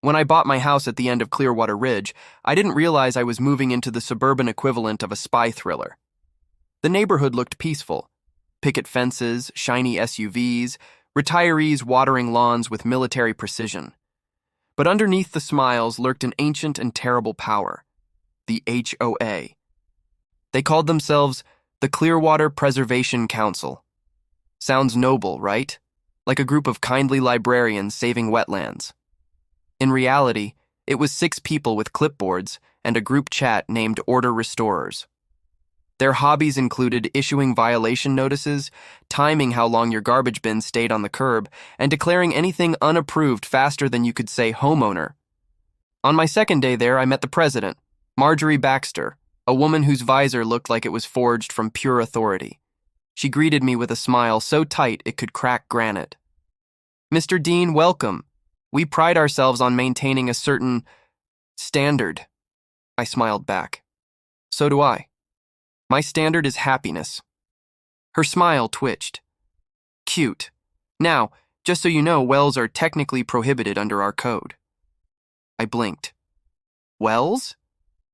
When I bought my house at the end of Clearwater Ridge, I didn't realize I was moving into the suburban equivalent of a spy thriller. The neighborhood looked peaceful. Picket fences, shiny SUVs, retirees watering lawns with military precision. But underneath the smiles lurked an ancient and terrible power, the HOA. They called themselves the Clearwater Preservation Council. Sounds noble, right? Like a group of kindly librarians saving wetlands. In reality, it was 6 people with clipboards and a group chat named Order Restorers. Their hobbies included issuing violation notices, timing how long your garbage bin stayed on the curb, and declaring anything unapproved faster than you could say homeowner. On my second day there, I met the president, Marjorie Baxter, a woman whose visor looked like it was forged from pure authority. She greeted me with a smile so tight it could crack granite. "Mr. Dean, welcome. We pride ourselves on maintaining a certain standard." I smiled back. "So do I. My standard is happiness." Her smile twitched. "Cute. Now, just so you know, wells are technically prohibited under our code." I blinked. "Wells?"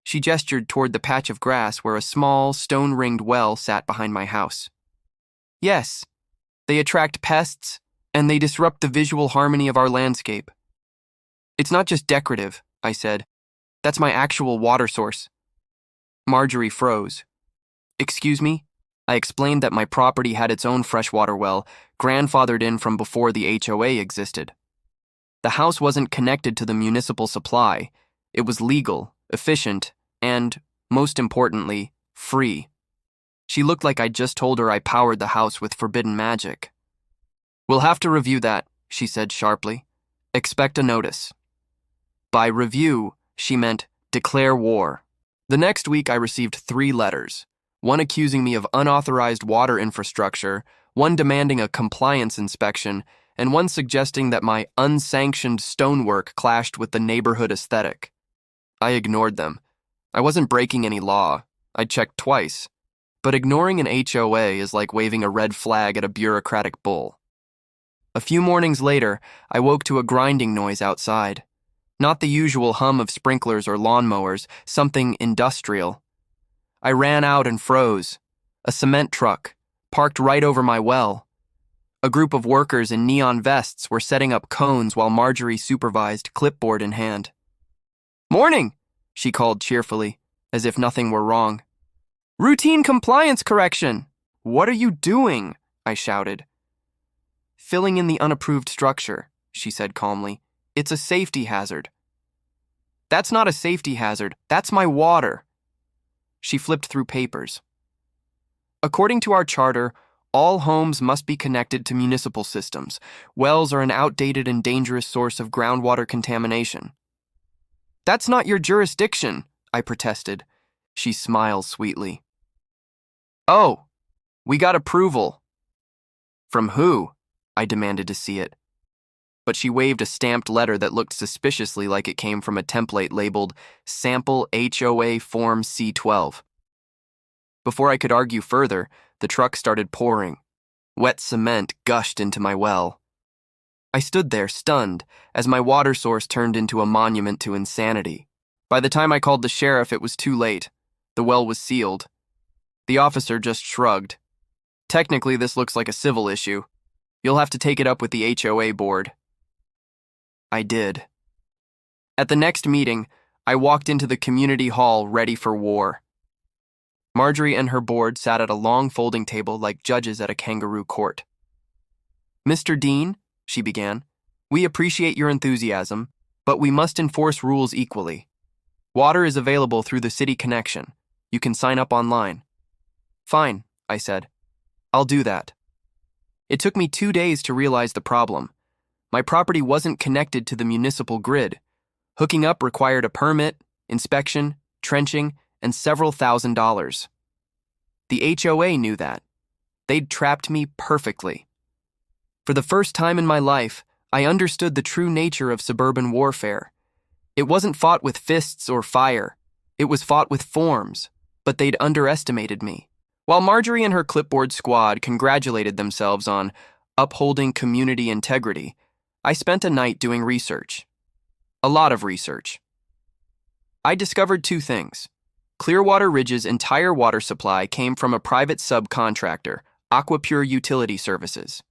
She gestured toward the patch of grass where a small, stone-ringed well sat behind my house. "Yes. They attract pests, and they disrupt the visual harmony of our landscape." "It's not just decorative," I said. "That's my actual water source." Marjorie froze. "Excuse me?" I explained that my property had its own freshwater well, grandfathered in from before the HOA existed. The house wasn't connected to the municipal supply. It was legal, efficient, and, most importantly, free. She looked like I'd just told her I powered the house with forbidden magic. "We'll have to review that," she said sharply. "Expect a notice." By review, she meant declare war. The next week I received 3 letters. One accusing me of unauthorized water infrastructure, one demanding a compliance inspection, and one suggesting that my unsanctioned stonework clashed with the neighborhood aesthetic. I ignored them. I wasn't breaking any law. I checked twice. But ignoring an HOA is like waving a red flag at a bureaucratic bull. A few mornings later, I woke to a grinding noise outside. Not the usual hum of sprinklers or lawnmowers, something industrial. I ran out and froze. A cement truck, parked right over my well. A group of workers in neon vests were setting up cones while Marjorie supervised, clipboard in hand. "Morning," she called cheerfully, as if nothing were wrong. "Routine compliance correction." "What are you doing?" I shouted. "Filling in the unapproved structure," she said calmly. "It's a safety hazard." "That's not a safety hazard. That's my water." She flipped through papers. "According to our charter, all homes must be connected to municipal systems. Wells are an outdated and dangerous source of groundwater contamination." "That's not your jurisdiction," I protested. She smiled sweetly. "Oh, we got approval." "From who?" I demanded to see it. But she waved a stamped letter that looked suspiciously like it came from a template labeled Sample HOA Form C12. Before I could argue further, the truck started pouring. Wet cement gushed into my well. I stood there, stunned, as my water source turned into a monument to insanity. By the time I called the sheriff, it was too late. The well was sealed. The officer just shrugged. "Technically, this looks like a civil issue. You'll have to take it up with the HOA board." I did. At the next meeting, I walked into the community hall ready for war. Marjorie and her board sat at a long folding table like judges at a kangaroo court. "Mr. Dean," she began, "we appreciate your enthusiasm, but we must enforce rules equally. Water is available through the city connection. You can sign up online." "Fine," I said. "I'll do that." It took me 2 days to realize the problem. My property wasn't connected to the municipal grid. Hooking up required a permit, inspection, trenching, and several $1,000s. The HOA knew that. They'd trapped me perfectly. For the first time in my life, I understood the true nature of suburban warfare. It wasn't fought with fists or fire. It was fought with forms, but they'd underestimated me. While Marjorie and her clipboard squad congratulated themselves on upholding community integrity, I spent a night doing research. A lot of research. I discovered two things. Clearwater Ridge's entire water supply came from a private subcontractor, Aquapure Utility Services.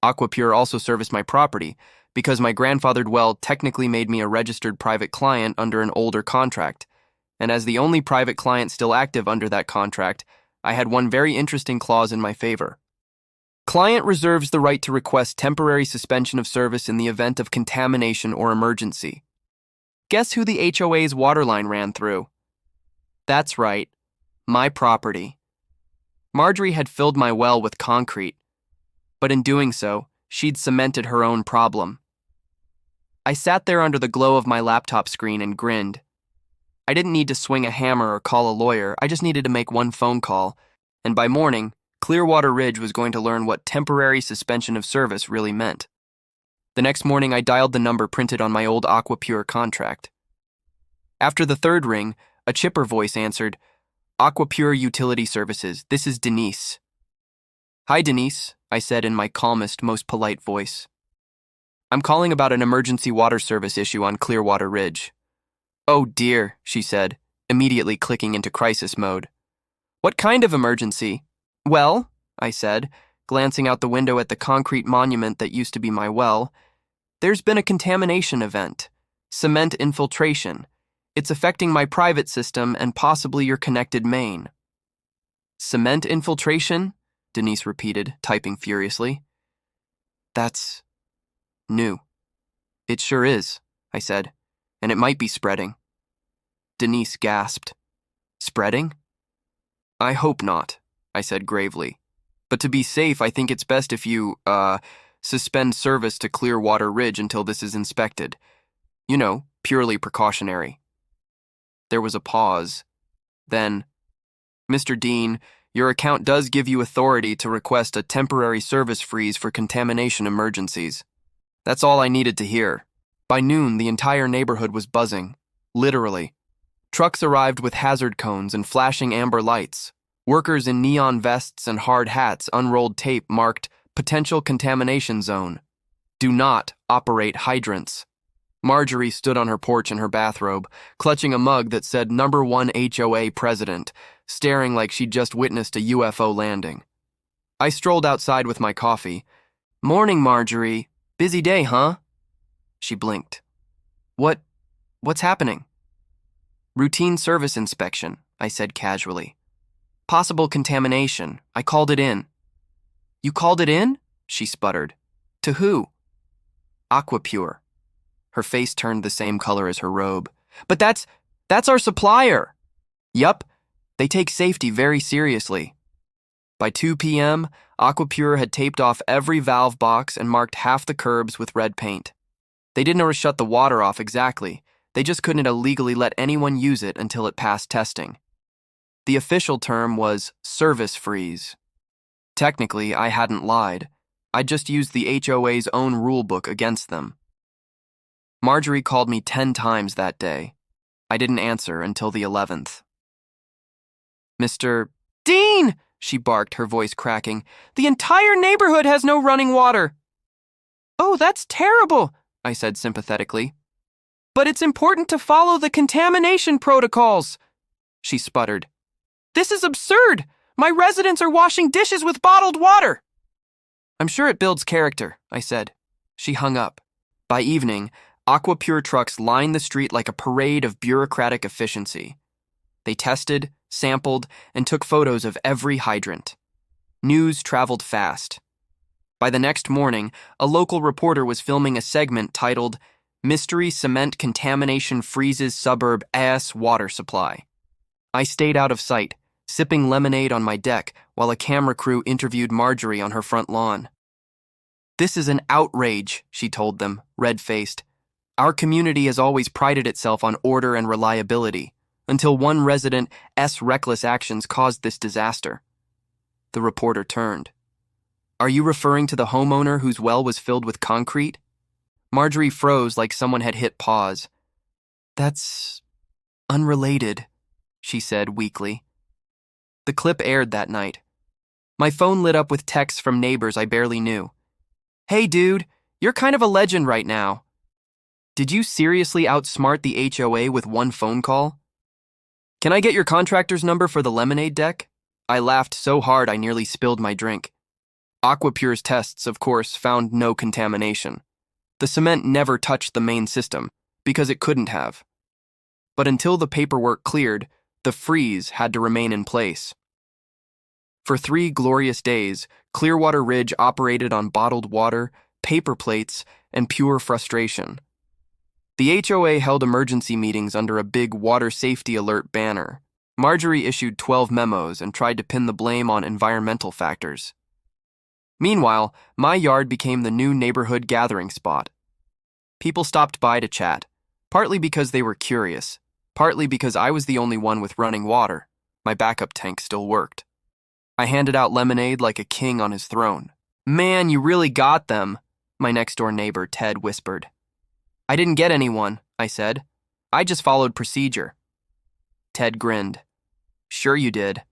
Aquapure also serviced my property because my grandfathered well technically made me a registered private client under an older contract, and as the only private client still active under that contract, I had one very interesting clause in my favor. Client reserves the right to request temporary suspension of service in the event of contamination or emergency. Guess who the HOA's water line ran through? That's right, my property. Marjorie had filled my well with concrete, but in doing so, she'd cemented her own problem. I sat there under the glow of my laptop screen and grinned. I didn't need to swing a hammer or call a lawyer, I just needed to make one phone call, and by morning, Clearwater Ridge was going to learn what temporary suspension of service really meant. The next morning, I dialed the number printed on my old Aquapure contract. After the third ring, a chipper voice answered, Aquapure Utility Services, this is Denise. Hi, Denise, I said in my calmest, most polite voice. I'm calling about an emergency water service issue on Clearwater Ridge. Oh dear, she said, immediately clicking into crisis mode. What kind of emergency? Well, I said, glancing out the window at the concrete monument that used to be my well, there's been a contamination event. Cement infiltration. It's affecting my private system and possibly your connected main. Cement infiltration? Denise repeated, typing furiously. That's new. It sure is, I said, and it might be spreading. Denise gasped. Spreading? I hope not, I said gravely. But to be safe, I think it's best if you, suspend service to Clearwater Ridge until this is inspected. You know, purely precautionary. There was a pause. Then, Mr. Dean, your account does give you authority to request a temporary service freeze for contamination emergencies. That's all I needed to hear. By noon, the entire neighborhood was buzzing. Literally. Trucks arrived with hazard cones and flashing amber lights. Workers in neon vests and hard hats unrolled tape marked potential contamination zone. Do not operate hydrants. Marjorie stood on her porch in her bathrobe, clutching a mug that said Number 1 HOA President, staring like she'd just witnessed a UFO landing. I strolled outside with my coffee. Morning, Marjorie. Busy day, huh? She blinked. What's happening? Routine service inspection, I said casually. Possible contamination. I called it in. You called it in? She sputtered. To who? Aquapure. Her face turned the same color as her robe. But that's our supplier. Yup, they take safety very seriously. By 2 p.m., Aquapure had taped off every valve box and marked half the curbs with red paint. They didn't know to shut the water off exactly. They just couldn't illegally let anyone use it until it passed testing. The official term was service freeze. Technically, I hadn't lied. I just used the HOA's own rulebook against them. Marjorie called me 10 times that day. I didn't answer until the 11th. Mr. Dean! She barked, her voice cracking. The entire neighborhood has no running water. Oh, that's terrible, I said sympathetically. But it's important to follow the contamination protocols, she sputtered. This is absurd! My residents are washing dishes with bottled water! I'm sure it builds character, I said. She hung up. By evening, Aquapure trucks lined the street like a parade of bureaucratic efficiency. They tested, sampled, and took photos of every hydrant. News traveled fast. By the next morning, a local reporter was filming a segment titled, Mystery Cement Contamination Freezes Suburb Ass Water Supply. I stayed out of sight, sipping lemonade on my deck while a camera crew interviewed Marjorie on her front lawn. This is an outrage, she told them, red-faced. Our community has always prided itself on order and reliability, until one resident's reckless actions caused this disaster. The reporter turned. Are you referring to the homeowner whose well was filled with concrete? Marjorie froze like someone had hit pause. That's unrelated, she said weakly. The clip aired that night. My phone lit up with texts from neighbors I barely knew. Hey dude, you're kind of a legend right now. Did you seriously outsmart the HOA with one phone call? Can I get your contractor's number for the lemonade deck? I laughed so hard I nearly spilled my drink. Aquapure's tests, of course, found no contamination. The cement never touched the main system, because it couldn't have. But until the paperwork cleared, the freeze had to remain in place. For 3 glorious days, Clearwater Ridge operated on bottled water, paper plates, and pure frustration. The HOA held emergency meetings under a big water safety alert banner. Marjorie issued 12 memos and tried to pin the blame on environmental factors. Meanwhile, my yard became the new neighborhood gathering spot. People stopped by to chat, partly because they were curious, partly because I was the only one with running water. My backup tank still worked. I handed out lemonade like a king on his throne. "Man, you really got them," my next-door neighbor, Ted, whispered. "I didn't get anyone," I said. "I just followed procedure." Ted grinned. "Sure you did."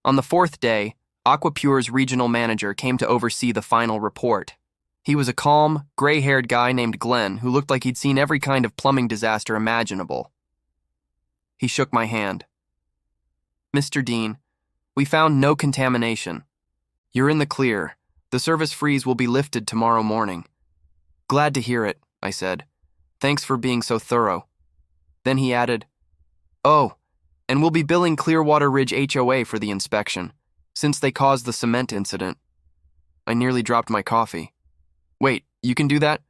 On the 4th day, Aquapure's regional manager came to oversee the final report. He was a calm, gray-haired guy named Glenn who looked like he'd seen every kind of plumbing disaster imaginable. He shook my hand. "Mr. Dean, we found no contamination. You're in the clear. The service freeze will be lifted tomorrow morning." "Glad to hear it," I said. "Thanks for being so thorough." Then he added, "Oh, and we'll be billing Clearwater Ridge HOA for the inspection, since they caused the cement incident." I nearly dropped my coffee. "Wait, you can do that?"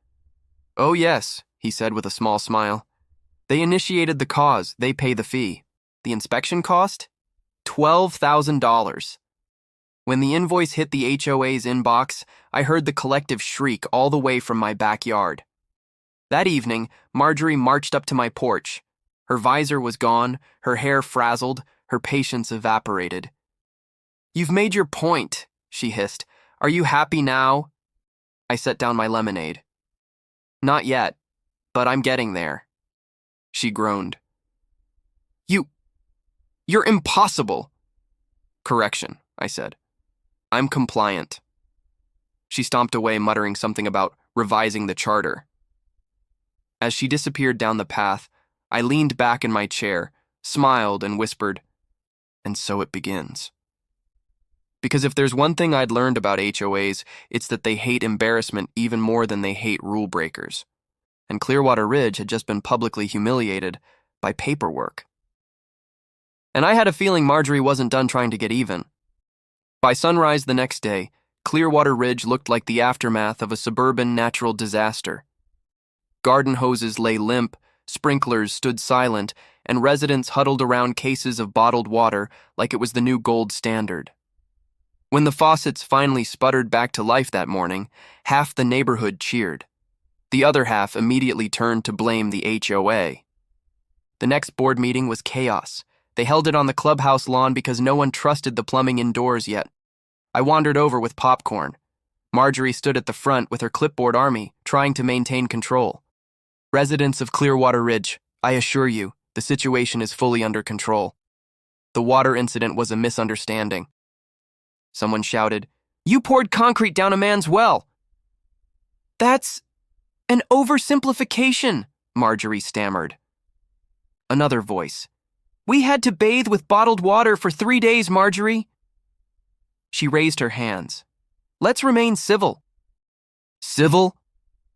"Oh yes," he said with a small smile. "They initiated the cause, they pay the fee. The inspection cost? $12,000. When the invoice hit the HOA's inbox, I heard the collective shriek all the way from my backyard. That evening, Marjorie marched up to my porch. Her visor was gone, her hair frazzled, her patience evaporated. "You've made your point," she hissed. "Are you happy now?" I set down my lemonade. "Not yet, but I'm getting there." She groaned. You're impossible." "Correction," I said. "I'm compliant." She stomped away, muttering something about revising the charter. As she disappeared down the path, I leaned back in my chair, smiled, and whispered, "And so it begins." Because if there's one thing I'd learned about HOAs, it's that they hate embarrassment even more than they hate rule breakers. And Clearwater Ridge had just been publicly humiliated by paperwork. And I had a feeling Marjorie wasn't done trying to get even. By sunrise the next day, Clearwater Ridge looked like the aftermath of a suburban natural disaster. Garden hoses lay limp, sprinklers stood silent, and residents huddled around cases of bottled water like it was the new gold standard. When the faucets finally sputtered back to life that morning, half the neighborhood cheered. The other half immediately turned to blame the HOA. The next board meeting was chaos. They held it on the clubhouse lawn because no one trusted the plumbing indoors yet. I wandered over with popcorn. Marjorie stood at the front with her clipboard army, trying to maintain control. "Residents of Clearwater Ridge, I assure you, the situation is fully under control. The water incident was a misunderstanding." Someone shouted, "You poured concrete down a man's well." "That's an oversimplification," Marjorie stammered. Another voice, "We had to bathe with bottled water for 3 days, Marjorie." She raised her hands. "Let's remain civil." "Civil?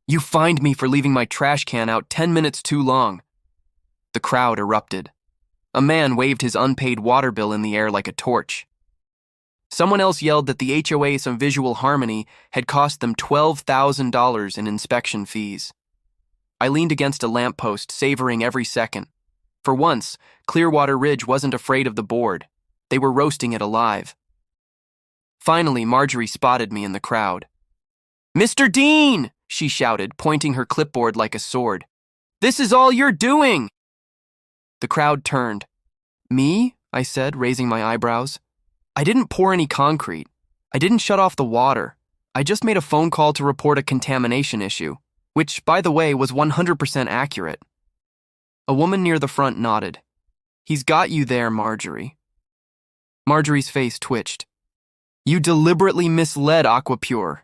You fined me for leaving my trash can out 10 minutes too long." The crowd erupted. A man waved his unpaid water bill in the air like a torch. Someone else yelled that the HOA some visual harmony had cost them $12,000 in inspection fees. I leaned against a lamppost, savoring every second. For once, Clearwater Ridge wasn't afraid of the board. They were roasting it alive. Finally, Marjorie spotted me in the crowd. "Mr. Dean!" she shouted, pointing her clipboard like a sword. "This is all you're doing!" The crowd turned. "Me?" I said, raising my eyebrows. "I didn't pour any concrete. I didn't shut off the water. I just made a phone call to report a contamination issue, which, by the way, was 100% accurate." A woman near the front nodded. "He's got you there, Marjorie." Marjorie's face twitched. "You deliberately misled Aquapure."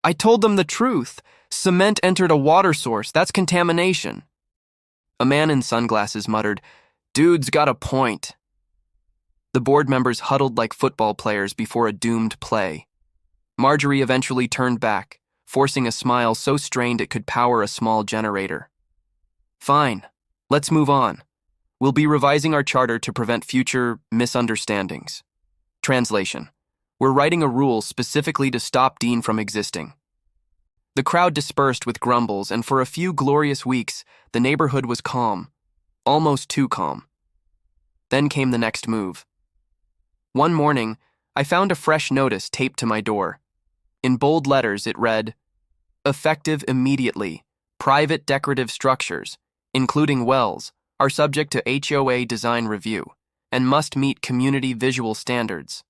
"I told them the truth. Cement entered a water source. That's contamination. A man in sunglasses muttered, "Dude's got a point." The board members huddled like football players before a doomed play. Marjorie eventually turned back, forcing a smile so strained it could power a small generator. "Fine, let's move on. We'll be revising our charter to prevent future misunderstandings." Translation: We're writing a rule specifically to stop Dean from existing. The crowd dispersed with grumbles, and for a few glorious weeks, the neighborhood was calm, almost too calm. Then came the next move. One morning, I found a fresh notice taped to my door. In bold letters, it read, "Effective immediately. Private decorative structures, including wells, are subject to HOA design review and must meet community visual standards."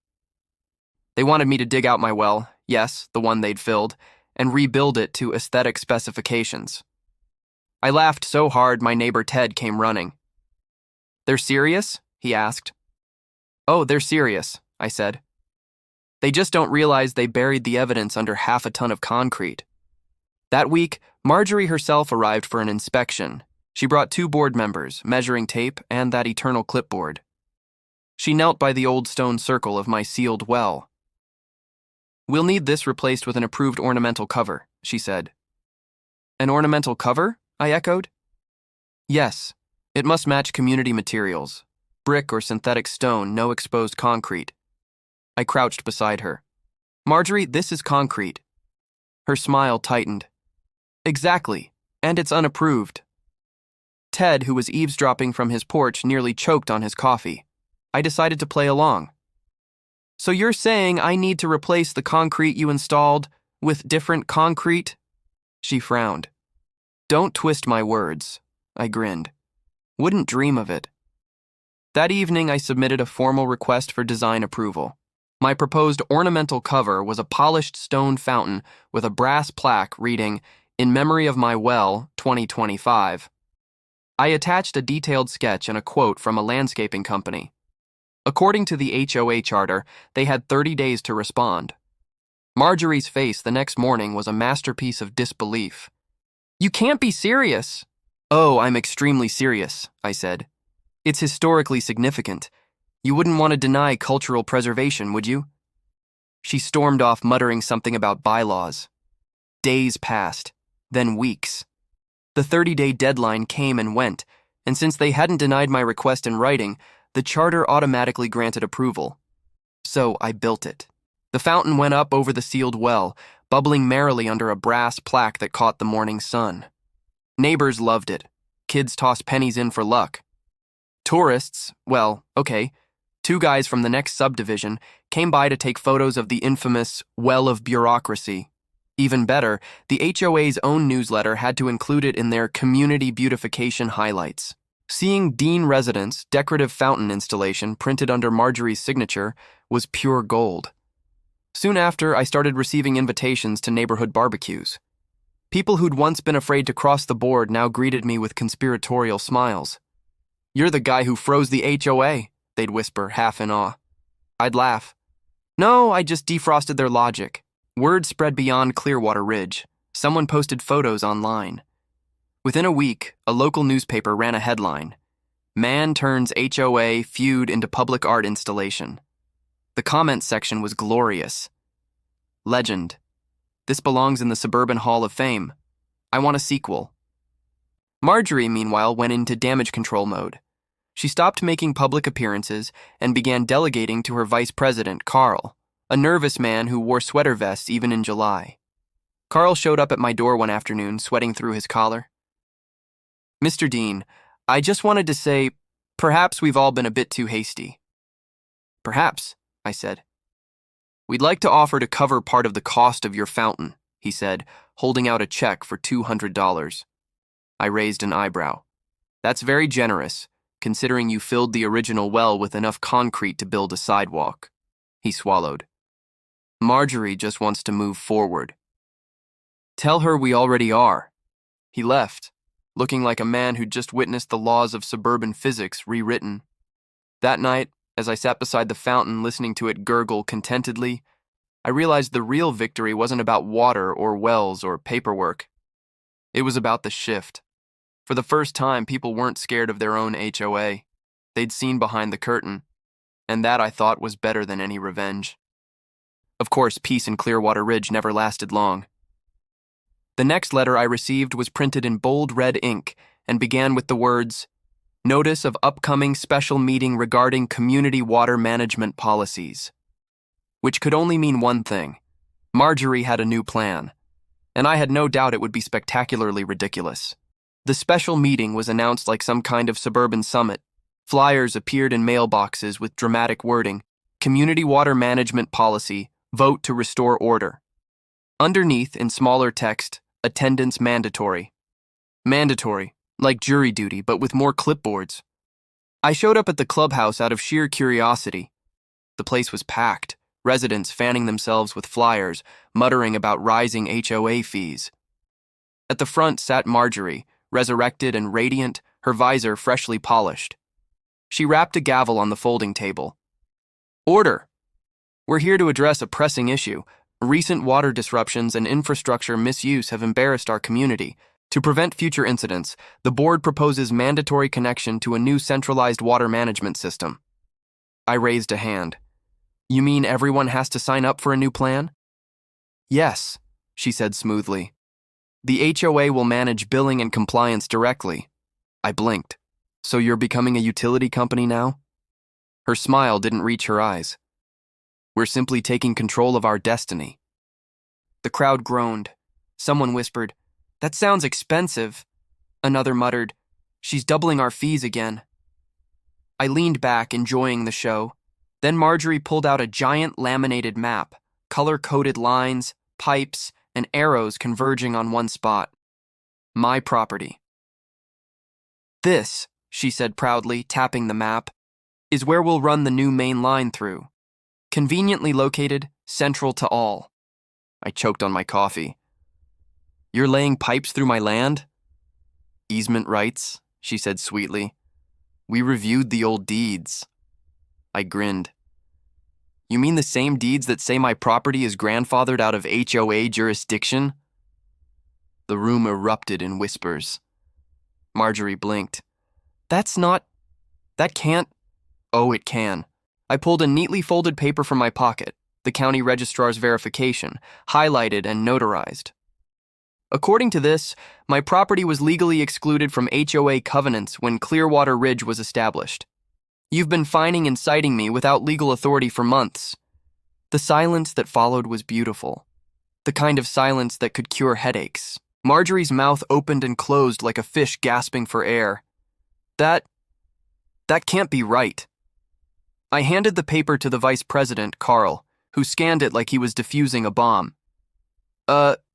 They wanted me to dig out my well, yes, the one they'd filled, and rebuild it to aesthetic specifications. I laughed so hard my neighbor Ted came running. "They're serious?" he asked. "Oh, they're serious," I said. "They just don't realize they buried the evidence under half a ton of concrete." That week, Marjorie herself arrived for an inspection. She brought 2 board members, measuring tape, and that eternal clipboard. She knelt by the old stone circle of my sealed well. "We'll need this replaced with an approved ornamental cover," she said. "An ornamental cover?" I echoed. "Yes, it must match community materials. Brick or synthetic stone, no exposed concrete." I crouched beside her. "Marjorie, this is concrete." Her smile tightened. "Exactly, and it's unapproved." Ted, who was eavesdropping from his porch, nearly choked on his coffee. I decided to play along. "So you're saying I need to replace the concrete you installed with different concrete?" She frowned. "Don't twist my words," I grinned. "Wouldn't dream of it." That evening, I submitted a formal request for design approval. My proposed ornamental cover was a polished stone fountain with a brass plaque reading, "In memory of my well, 2025. I attached a detailed sketch and a quote from a landscaping company. According to the HOA charter, they had 30 days to respond. Marjorie's face the next morning was a masterpiece of disbelief. "You can't be serious." "Oh, I'm extremely serious," I said. "It's historically significant. You wouldn't want to deny cultural preservation, would you?" She stormed off, muttering something about bylaws. Days passed, then weeks. The 30-day deadline came and went, and since they hadn't denied my request in writing, the charter automatically granted approval. So I built it. The fountain went up over the sealed well, bubbling merrily under a brass plaque that caught the morning sun. Neighbors loved it. Kids tossed pennies in for luck. Tourists, well, okay, 2 guys from the next subdivision came by to take photos of the infamous well of bureaucracy. Even better, the HOA's own newsletter had to include it in their community beautification highlights. Seeing Dean Residence' decorative fountain installation printed under Marjorie's signature was pure gold. Soon after, I started receiving invitations to neighborhood barbecues. People who'd once been afraid to cross the board now greeted me with conspiratorial smiles. "You're the guy who froze the HOA, they'd whisper, half in awe. I'd laugh. "No, I just defrosted their logic." Word spread beyond Clearwater Ridge. Someone posted photos online. Within a week, a local newspaper ran a headline, "Man turns HOA feud into public art installation." The comment section was glorious. Legend. This belongs in the Suburban Hall of Fame. I want a sequel. Marjorie, meanwhile, went into damage control mode. She stopped making public appearances and began delegating to her vice president, Carl, a nervous man who wore sweater vests even in July. Carl showed up at my door one afternoon, sweating through his collar. "Mr. Dean, I just wanted to say, perhaps we've all been a bit too hasty." "Perhaps," I said. "We'd like to offer to cover part of the cost of your fountain," he said, holding out a check for $200. I raised an eyebrow. "That's very generous, considering you filled the original well with enough concrete to build a sidewalk." He swallowed. "Marjorie just wants to move forward." "Tell her we already are." He left, looking like a man who'd just witnessed the laws of suburban physics rewritten. That night, as I sat beside the fountain listening to it gurgle contentedly, I realized the real victory wasn't about water or wells or paperwork. It was about the shift. For the first time, people weren't scared of their own HOA. They'd seen behind the curtain, and that I thought was better than any revenge. Of course, peace in Clearwater Ridge never lasted long. The next letter I received was printed in bold red ink and began with the words, "Notice of upcoming special meeting regarding community water management policies," which could only mean one thing. Marjorie had a new plan, and I had no doubt it would be spectacularly ridiculous. The special meeting was announced like some kind of suburban summit. Flyers appeared in mailboxes with dramatic wording, "Community Water Management Policy, Vote to Restore Order." Underneath, in smaller text, "Attendance mandatory." Mandatory, like jury duty, but with more clipboards. I showed up at the clubhouse out of sheer curiosity. The place was packed, residents fanning themselves with flyers, muttering about rising HOA fees. At the front sat Marjorie, resurrected and radiant, her visor freshly polished. She rapped a gavel on the folding table. "Order! We're here to address a pressing issue. Recent water disruptions and infrastructure misuse have embarrassed our community. To prevent future incidents, the board proposes mandatory connection to a new centralized water management system." I raised a hand. "You mean everyone has to sign up for a new plan?" "Yes," she said smoothly. "The HOA will manage billing and compliance directly." I blinked. "So you're becoming a utility company now?" Her smile didn't reach her eyes. "We're simply taking control of our destiny." The crowd groaned. Someone whispered, "That sounds expensive." Another muttered, "She's doubling our fees again." I leaned back, enjoying the show. Then Marjorie pulled out a giant laminated map, color-coded lines, pipes, and arrows converging on one spot. My property. "This," she said proudly, tapping the map, "is where we'll run the new main line through. Conveniently located, central to all." I choked on my coffee. "You're laying pipes through my land?" "Easement rights," she said sweetly. "We reviewed the old deeds." I grinned. "You mean the same deeds that say my property is grandfathered out of HOA jurisdiction?" The room erupted in whispers. Marjorie blinked. That can't." "Oh, it can." I pulled a neatly folded paper from my pocket, the county registrar's verification, highlighted and notarized. According to this, my property was legally excluded from HOA covenants when Clearwater Ridge was established. You've been fining and citing me without legal authority for months. The silence that followed was beautiful. The kind of silence that could cure headaches. Marjorie's mouth opened and closed like a fish gasping for air. That can't be right." I handed the paper to the vice president, Carl, who scanned it like he was defusing a bomb.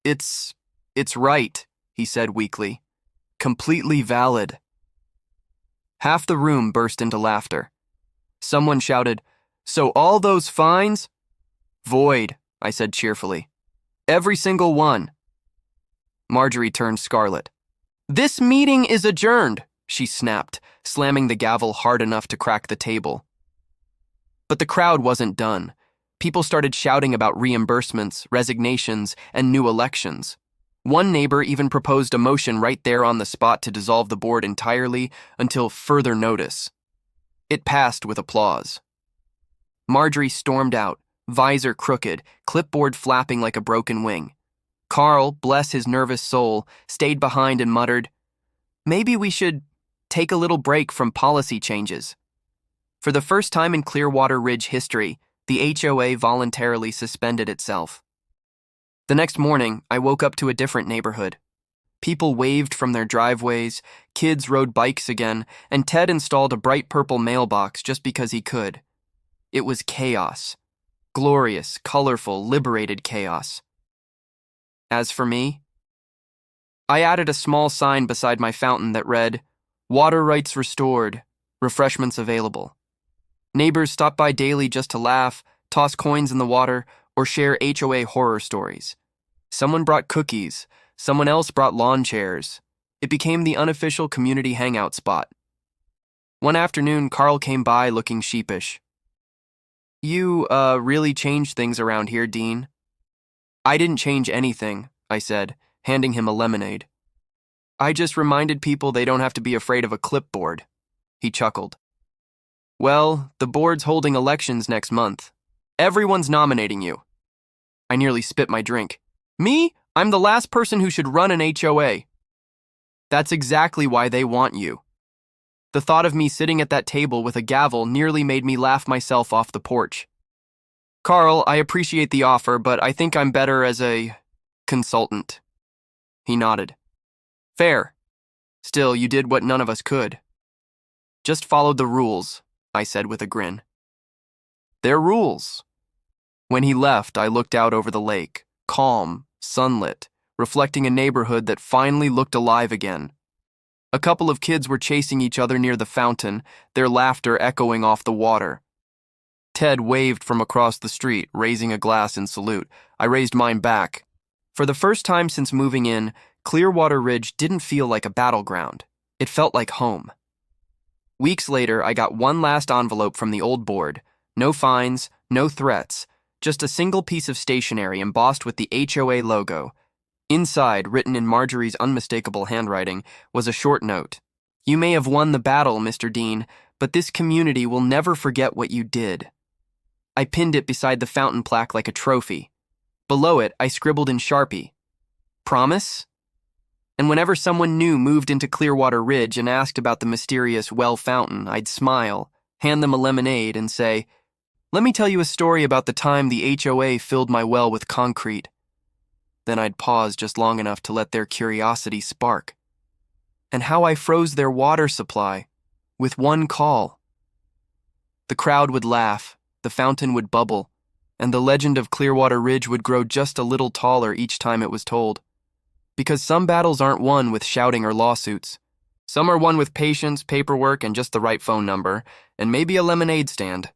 It's right," he said weakly. "Completely valid." Half the room burst into laughter. Someone shouted, "So all those fines?" "Void," I said cheerfully. "Every single one." Marjorie turned scarlet. "This meeting is adjourned," she snapped, slamming the gavel hard enough to crack the table. But the crowd wasn't done. People started shouting about reimbursements, resignations, and new elections. One neighbor even proposed a motion right there on the spot to dissolve the board entirely until further notice. It passed with applause. Marjorie stormed out, visor crooked, clipboard flapping like a broken wing. Carl, bless his nervous soul, stayed behind and muttered, "Maybe we should take a little break from policy changes." For the first time in Clearwater Ridge history, the HOA voluntarily suspended itself. The next morning, I woke up to a different neighborhood. People waved from their driveways, kids rode bikes again, and Ted installed a bright purple mailbox just because he could. It was chaos. Glorious, colorful, liberated chaos. As for me, I added a small sign beside my fountain that read, "Water rights restored, refreshments available." Neighbors stopped by daily just to laugh, toss coins in the water, or share HOA horror stories. Someone brought cookies, someone else brought lawn chairs. It became the unofficial community hangout spot. One afternoon, Carl came by looking sheepish. "You, really changed things around here, Dean." "I didn't change anything," I said, handing him a lemonade. I just reminded people they don't have to be afraid of a clipboard. He chuckled. Well, the board's holding elections next month. Everyone's nominating you. I nearly spit my drink. Me? I'm the last person who should run an HOA. That's exactly why they want you. The thought of me sitting at that table with a gavel nearly made me laugh myself off the porch. Carl, I appreciate the offer, but I think I'm better as a consultant. He nodded. Fair. Still, you did what none of us could. Just followed the rules, I said with a grin. They're rules. When he left, I looked out over the lake, calm, sunlit, reflecting a neighborhood that finally looked alive again. A couple of kids were chasing each other near the fountain, their laughter echoing off the water. Ted waved from across the street, raising a glass in salute. I raised mine back. For the first time since moving in, Clearwater Ridge didn't feel like a battleground. It felt like home. Weeks later, I got one last envelope from the old board. No fines, no threats, just a single piece of stationery embossed with the HOA logo. Inside, written in Marjorie's unmistakable handwriting, was a short note. You may have won the battle, Mr. Dean, but this community will never forget what you did. I pinned it beside the fountain plaque like a trophy. Below it, I scribbled in Sharpie. Promise? And whenever someone new moved into Clearwater Ridge and asked about the mysterious well fountain, I'd smile, hand them a lemonade, and say, let me tell you a story about the time the HOA filled my well with concrete. Then I'd pause just long enough to let their curiosity spark. And how I froze their water supply with one call. The crowd would laugh, the fountain would bubble, and the legend of Clearwater Ridge would grow just a little taller each time it was told. Because some battles aren't won with shouting or lawsuits. Some are won with patience, paperwork, and just the right phone number, and maybe a lemonade stand.